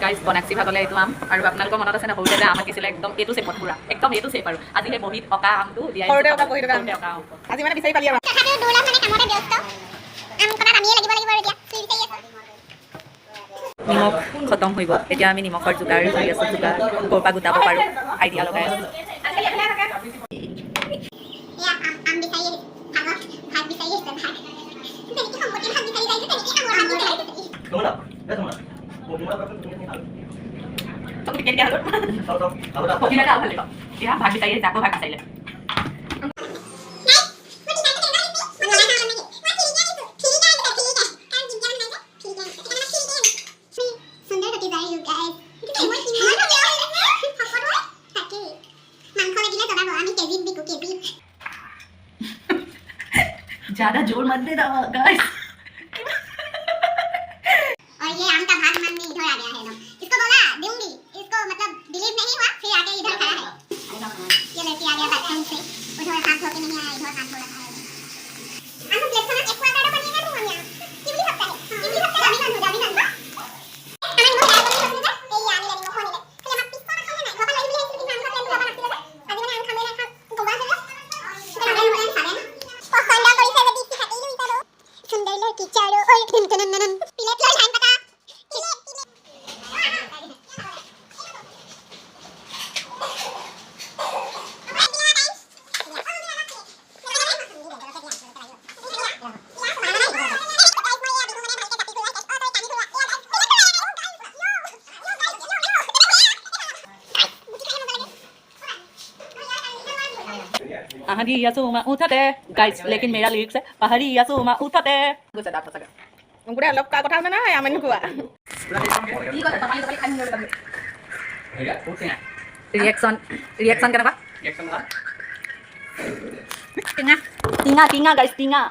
guys বনাক্সি ভাগলে এইটো আম আৰু আপোনালোকৰ মনত আছে নে সৰুতে যে আমাক দিছিলে একদম এইটো চেপত পুৰা একদম এইটো চেপ আৰু আজি সেই বহীত অঁকা আমটো দিয়াই সৰুতে অঁকা বহীত অঁকা আম আজি মানে বিচাৰি পালি আৰু তথাপিও দৌৰা মানে কামতে ব্যস্ত আম কটাত আমিয়ে লাগিব আৰু এতিয়া তুই বিচাৰি আছ নিমখ খতম হৈ গ'ল এতিয়া আমি নিমখৰ যোগাৰ কৰি আছোঁ যোগাৰ ক'ৰ পৰা গোটাব পাৰোঁ আইডিয়া লগাই আছোঁ এয়া আম বিচাৰি ভাগত ভাত বিচাৰি আছে ভাত তেনেকৈ সম্পত্তি ভাত বিচাৰি যাইছে তেনেকৈ আমৰ ভাত বিচাৰি আছে এতিয়া ভাত বিচাৰি আকৌ ভাত বিচাৰিলে ज़्यादा जोर मत देना गाइस और ये आम का भाग मन में इधर आ गया है एकदम इसको बोला दूंगी इसको मतलब बिलीव नहीं हुआ फिर आके इधर खड़ा है ये लड़की आ गया बैठने से उधर हाथ धो के नहीं आया इधर हाथ धो रखा है हम प्लेटफॉर्म एक्वागार्डो बनेगा ना हम यहां किबली सकता है जावी बन अमन वो है बोली समझे ए यानी लड़ी वो होने ले फिर हम पिस्ता खाने ना गोपा लड़ी ले इसकी नाम का प्लान बना आज मैंने आम खाने रखा गोवा से तो हमें होने सारे ना तो खंडा कोई से दी की हटी हुई करो सुंदर लड़की चारो और टन प्लेट लो लाइन पता पहाड़ी यसोमा उठते गाइस लेकिन मेरा लिरिक्स है पहाड़ी यसोमा उठते गुस्सा दांत फंसा মুকুৰে অলপ কা কথা না আমি নোকোৱা रिएक्शन रिएक्शन কেনেকুৱা টিঙা টিঙা টিঙা গাইস টিঙা